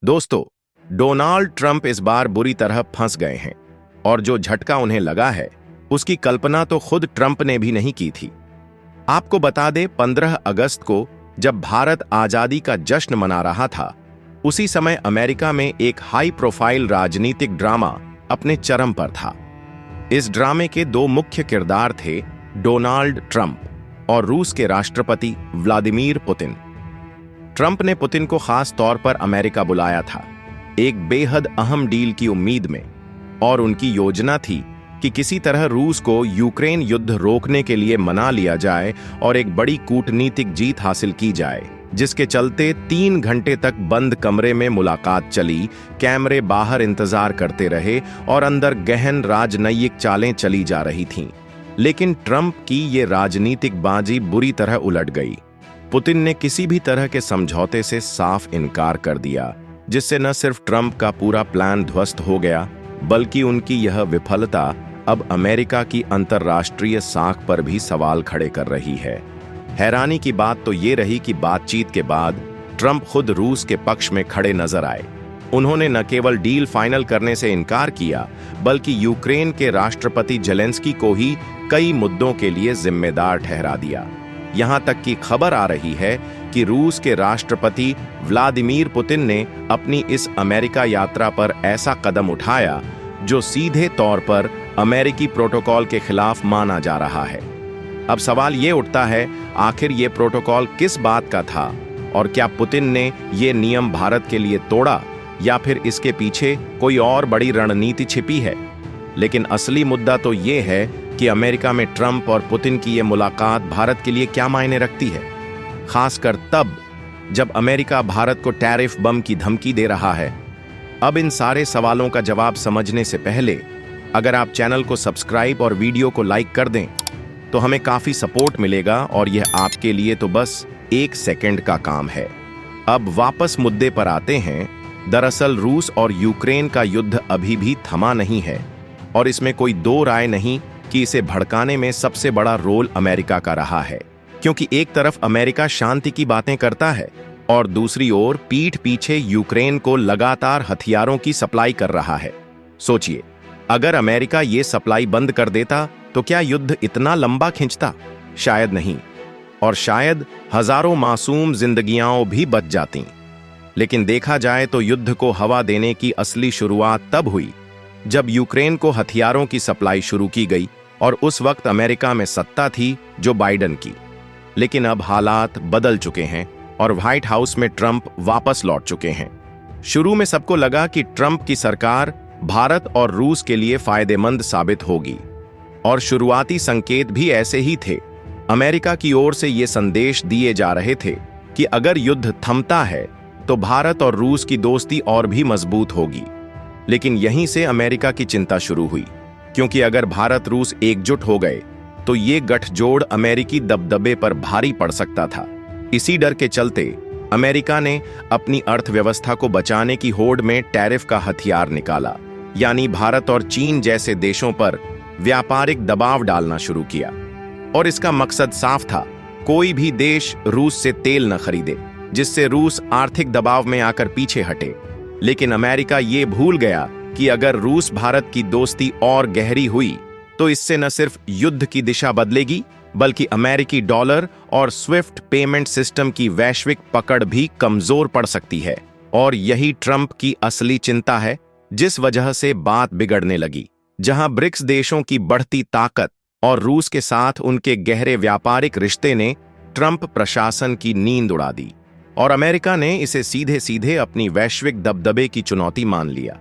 दोस्तों, Donald Trump इस बार बुरी तरह फंस गए हैं और जो झटका उन्हें लगा है उसकी कल्पना तो खुद ट्रंप ने भी नहीं की थी। आपको बता दें, 15 अगस्त को जब भारत आजादी का जश्न मना रहा था, उसी समय अमेरिका में एक हाई प्रोफाइल राजनीतिक ड्रामा अपने चरम पर था। इस ड्रामे के दो मुख्य किरदार थे डोनाल्ड ट्रंप और रूस के राष्ट्रपति व्लादिमीर पुतिन। ट्रंप ने पुतिन को खास तौर पर अमेरिका बुलाया था, एक बेहद अहम डील की उम्मीद में, और उनकी योजना थी कि किसी तरह रूस को यूक्रेन युद्ध रोकने के लिए मना लिया जाए और एक बड़ी कूटनीतिक जीत हासिल की जाए, जिसके चलते 3 घंटे तक बंद कमरे में मुलाकात चली, कैमरे बाहर इंतजार करते रहे और अंदर गहन राजनयिक चालें चली जा रही थीं। लेकिन ट्रंप की ये राजनीतिक बाजी बुरी तरह उलट गई। पुतिन ने किसी भी तरह के समझौते से साफ इनकार कर दिया, जिससे न सिर्फ ट्रंप का पूरा प्लान ध्वस्त हो गया, बल्कि उनकी यह विफलता अब अमेरिका की अंतर्राष्ट्रीय साख पर भी सवाल खड़े कर रही है। हैरानी की बात तो ये रही कि बातचीत के बाद ट्रंप खुद रूस के पक्ष में खड़े नजर आए। उन्होंने न केवल डील फाइनल करने से इनकार किया, बल्कि यूक्रेन के राष्ट्रपति जेलेंस्की को ही कई मुद्दों के लिए जिम्मेदार ठहरा दिया। यहां तक कि खबर आ रही है कि रूस के राष्ट्रपति व्लादिमीर पुतिन ने अपनी इस अमेरिका यात्रा पर ऐसा कदम उठाया जो सीधे तौर पर अमेरिकी प्रोटोकॉल के खिलाफ माना जा रहा है। अब सवाल ये उठता है, आखिर ये प्रोटोकॉल किस बात का था और क्या पुतिन ने ये नियम भारत के लिए तोड़ा या फिर इसके पीछे कोई और बड़ी रणनीति छिपी है? लेकिन असली मुद्दा तो ये है कि अमेरिका में ट्रंप और पुतिन की ये मुलाकात भारत के लिए क्या मायने रखती है, खासकर तब जब अमेरिका भारत को टैरिफ बम की धमकी दे रहा है। अब इन सारे सवालों का जवाब समझने से पहले अगर आप चैनल को सब्सक्राइब और वीडियो को लाइक कर दें तो हमें काफी सपोर्ट मिलेगा और यह आपके लिए तो बस 1 सेकंड का काम है। अब वापस मुद्दे पर आते हैं। दरअसल रूस और यूक्रेन का युद्ध अभी भी थमा नहीं है और इसमें कोई दो राय नहीं कि इसे भड़काने में सबसे बड़ा रोल अमेरिका का रहा है, क्योंकि एक तरफ अमेरिका शांति की बातें करता है और दूसरी ओर पीठ पीछे यूक्रेन को लगातार हथियारों की सप्लाई कर रहा है। सोचिए, अगर अमेरिका ये सप्लाई बंद कर देता तो क्या युद्ध इतना लंबा खिंचता? शायद नहीं, और शायद हजारों मासूम जिंदगियां भी बच जाती। लेकिन देखा जाए तो युद्ध को हवा देने की असली शुरुआत तब हुई जब यूक्रेन को हथियारों की सप्लाई शुरू की गई और उस वक्त अमेरिका में सत्ता थी जो बाइडेन की। लेकिन अब हालात बदल चुके हैं और व्हाइट हाउस में ट्रंप वापस लौट चुके हैं। शुरू में सबको लगा कि ट्रंप की सरकार भारत और रूस के लिए फायदेमंद साबित होगी और शुरुआती संकेत भी ऐसे ही थे। अमेरिका की ओर से ये संदेश दिए जा रहे थे कि अगर युद्ध थमता है तो भारत और रूस की दोस्ती और भी मजबूत होगी। लेकिन यहीं से अमेरिका की चिंता शुरू हुई, क्योंकि अगर भारत रूस एकजुट हो गए तो ये गठजोड़ अमेरिकी दबदबे पर भारी पड़ सकता था। इसी डर के चलते अमेरिका ने अपनी अर्थव्यवस्था को बचाने की होड़ में टैरिफ का हथियार निकाला, यानी भारत और चीन जैसे देशों पर व्यापारिक दबाव डालना शुरू किया। और इसका मकसद साफ था, कोई भी देश रूस से तेल न खरीदे, जिससे रूस आर्थिक दबाव में आकर पीछे हटे। लेकिन अमेरिका ये भूल गया कि अगर रूस भारत की दोस्ती और गहरी हुई तो इससे न सिर्फ युद्ध की दिशा बदलेगी, बल्कि अमेरिकी डॉलर और स्विफ्ट पेमेंट सिस्टम की वैश्विक पकड़ भी कमजोर पड़ सकती है। और यही ट्रंप की असली चिंता है, जिस वजह से बात बिगड़ने लगी। जहां ब्रिक्स देशों की बढ़ती ताकत और रूस के साथ उनके गहरे व्यापारिक रिश्ते ने ट्रंप प्रशासन की नींद उड़ा दी और अमेरिका ने इसे सीधे सीधे अपनी वैश्विक दबदबे की चुनौती मान लिया।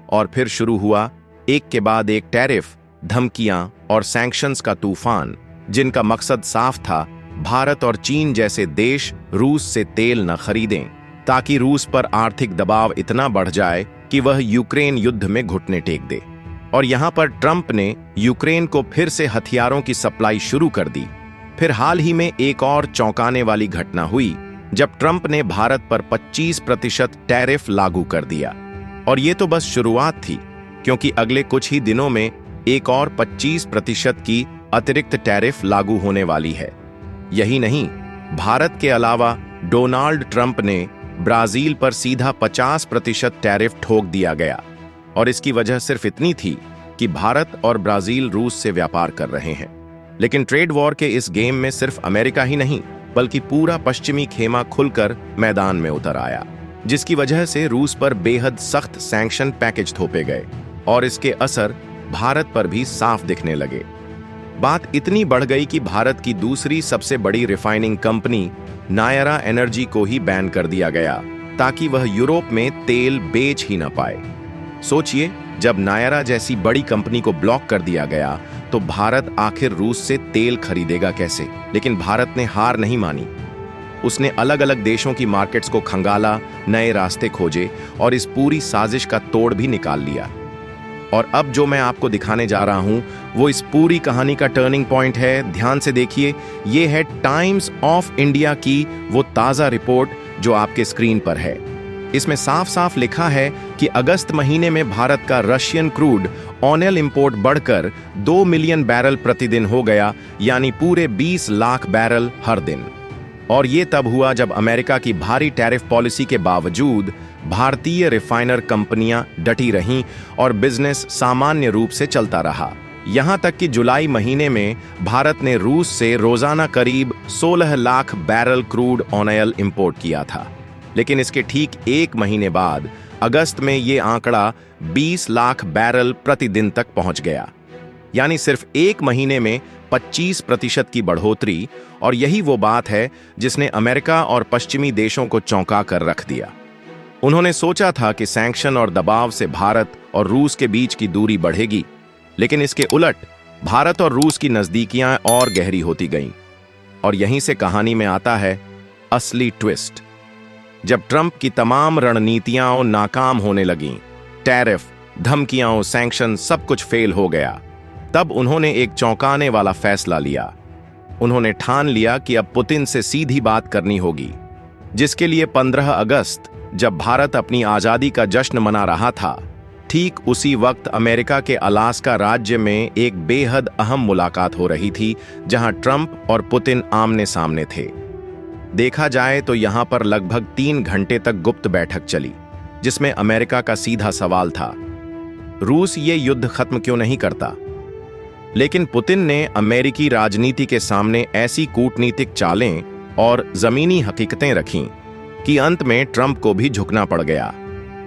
और फिर शुरू हुआ एक के बाद एक टैरिफ, धमकियां और सैंक्शंस का तूफान, जिनका मकसद साफ था, भारत और चीन जैसे देश रूस से तेल न खरीदें, ताकि रूस पर आर्थिक दबाव इतना बढ़ जाए कि वह यूक्रेन युद्ध में घुटने टेक दे। और यहां पर ट्रंप ने यूक्रेन को फिर से हथियारों की सप्लाई शुरू कर दी। फिर हाल ही में एक और चौंकाने वाली घटना हुई जब ट्रंप ने भारत पर 25% टैरिफ लागू कर दिया। और ये तो बस शुरुआत थी, क्योंकि अगले कुछ ही दिनों में एक और 25% की अतिरिक्त टैरिफ लागू होने वाली है। यही नहीं, भारत के अलावा डोनाल्ड ट्रंप ने ब्राजील पर सीधा 50% टैरिफ ठोक दिया गया। और इसकी वजह सिर्फ इतनी थी कि भारत और ब्राजील रूस से व्यापार कर रहे हैं। लेकिन ट्रेड वॉर के इस गेम में सिर्फ अमेरिका ही नहीं बल्कि पूरा पश्चिमी खेमा खुलकर मैदान में उतर आया, जिसकी वजह से रूस पर बेहद सख्त सैंक्शन पैकेज थोपे गए और इसके असर भारत पर भी साफ दिखने लगे। बात इतनी बढ़ गई कि भारत की दूसरी सबसे बड़ी रिफाइनिंग कंपनी नायरा एनर्जी को ही बैन कर दिया गया ताकि वह यूरोप में तेल बेच ही न पाए। सोचिए, जब नायरा जैसी बड़ी कंपनी को ब्लॉक कर दिया गया तो भारत आखिर रूस से तेल खरीदेगा कैसे? लेकिन भारत ने हार नहीं मानी। उसने अलग अलग देशों की मार्केट्स को खंगाला, नए रास्ते खोजे और इस पूरी साजिश का तोड़ भी निकाल लिया। और अब जो मैं आपको दिखाने जा रहा हूं वो इस पूरी कहानी का टर्निंग पॉइंट है। ध्यान से देखिए, ये है टाइम्स ऑफ इंडिया की वो ताजा रिपोर्ट जो आपके स्क्रीन पर है। इसमें साफ साफ लिखा है कि अगस्त महीने में भारत का रशियन क्रूड ऑयल इंपोर्ट बढ़कर 2 मिलियन बैरल प्रतिदिन हो गया, यानी पूरे 20 लाख बैरल हर दिन। और ये तब हुआ जब अमेरिका की भारी टैरिफ पॉलिसी के बावजूद भारतीय रिफाइनर कंपनियां डटी रहीं और बिजनेस सामान्य रूप से चलता रहा। यहां तक कि जुलाई महीने में भारत ने रूस से रोजाना करीब 16 lakh barrel crude oil import किया था। लेकिन इसके ठीक एक महीने बाद अगस्त में ये आंकड़ा 20 लाख बैरल प्रतिदिन तक पहुंच गया, यानी सिर्फ एक महीने में 25% की बढ़ोतरी। और यही वो बात है जिसने अमेरिका और पश्चिमी देशों को चौंका कर रख दिया। उन्होंने सोचा था कि सैंक्शन और दबाव से भारत और रूस के बीच की दूरी बढ़ेगी, लेकिन इसके उलट भारत और रूस की नजदीकियां और गहरी होती गईं। और यहीं से कहानी में आता है असली ट्विस्ट। जब ट्रंप की तमाम रणनीतियां नाकाम होने लगीं, टैरिफ, धमकियां, सैंक्शन सब कुछ फेल हो गया, तब उन्होंने एक चौंकाने वाला फैसला लिया। उन्होंने ठान लिया कि अब पुतिन से सीधी बात करनी होगी, जिसके लिए 15 अगस्त जब भारत अपनी आजादी का जश्न मना रहा था, ठीक उसी वक्त अमेरिका के अलास्का राज्य में एक बेहद अहम मुलाकात हो रही थी, जहां ट्रंप और पुतिन आमने सामने थे। देखा जाए तो यहां पर लगभग 3 घंटे तक गुप्त बैठक चली, जिसमें अमेरिका का सीधा सवाल था, रूस ये युद्ध खत्म क्यों नहीं करता? लेकिन पुतिन ने अमेरिकी राजनीति के सामने ऐसी कूटनीतिक चालें और जमीनी हकीकतें रखीं कि अंत में ट्रंप को भी झुकना पड़ गया।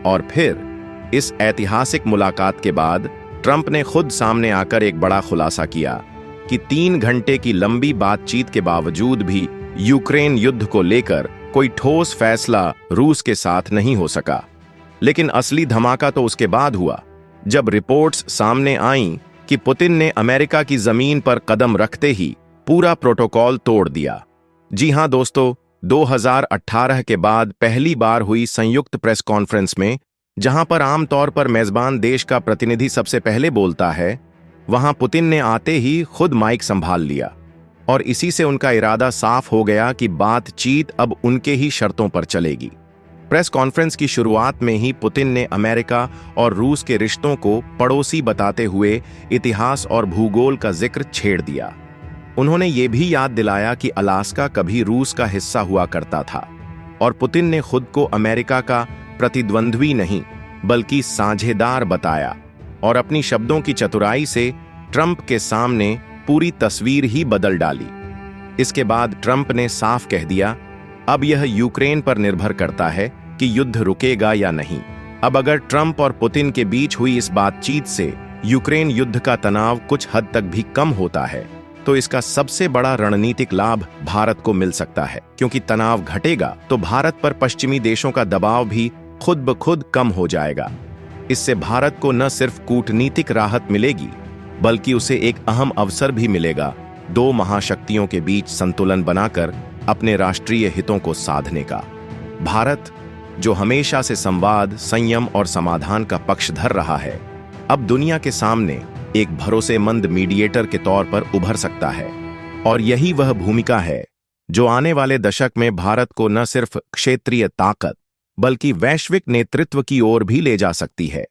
और फिर इस ऐतिहासिक मुलाकात के बाद ट्रंप ने खुद सामने आकर एक बड़ा खुलासा किया कि 3 घंटे की लंबी बातचीत के बावजूद भी यूक्रेन युद्ध को लेकर कोई ठोस फैसला रूस के साथ नहीं हो सका। लेकिन असली धमाका तो उसके बाद हुआ, जब रिपोर्ट्स सामने आईं कि पुतिन ने अमेरिका की जमीन पर कदम रखते ही पूरा प्रोटोकॉल तोड़ दिया। जी हां दोस्तों, 2018 के बाद पहली बार हुई संयुक्त प्रेस कॉन्फ्रेंस में, जहां पर आमतौर पर मेजबान देश का प्रतिनिधि सबसे पहले बोलता है, वहां पुतिन ने आते ही खुद माइक संभाल लिया। और इसी से उनका इरादा साफ हो गया कि बातचीत अब उनके ही शर्तों पर चलेगी। प्रेस कॉन्फ्रेंस की शुरुआत में ही पुतिन ने अमेरिका और रूस के रिश्तों को पड़ोसी बताते हुए इतिहास और भूगोल का जिक्र छेड़ दिया। उन्होंने ये भी याद दिलाया कि अलास्का कभी रूस का हिस्सा हुआ करता था और पुतिन ने खुद को अमेरिका का प्रतिद्वंद्वी नहीं बल्कि साझेदार बताया और अपनी शब्दों की चतुराई से ट्रंप के सामने पूरी तस्वीर ही बदल डाली। इसके बाद ट्रंप ने साफ कह दिया, अब यह यूक्रेन पर निर्भर करता है कि युद्ध रुकेगा या नहीं। अब अगर ट्रंप और पुतिन के बीच हुई इस बातचीत से यूक्रेन युद्ध का तनाव कुछ हद तक भी कम होता है, तो इसका सबसे बड़ा रणनीतिक लाभ भारत को मिल सकता है, क्योंकि तनाव घटेगा तो भारत पर पश्चिमी देशों का दबाव भी खुद ब खुद कम हो जाएगा। इससे भारत को न सिर्फ कूटनीतिक राहत मिलेगी, बल्कि उसे एक अहम अवसर भी मिलेगा 2 महाशक्तियों के बीच संतुलन बनाकर अपने राष्ट्रीय हितों को साधने का। भारत, जो हमेशा से संवाद, संयम और समाधान का पक्षधर रहा है, अब दुनिया के सामने एक भरोसेमंद मीडिएटर के तौर पर उभर सकता है। और यही वह भूमिका है जो आने वाले दशक में भारत को न सिर्फ क्षेत्रीय ताकत बल्कि वैश्विक नेतृत्व की ओर भी ले जा सकती है।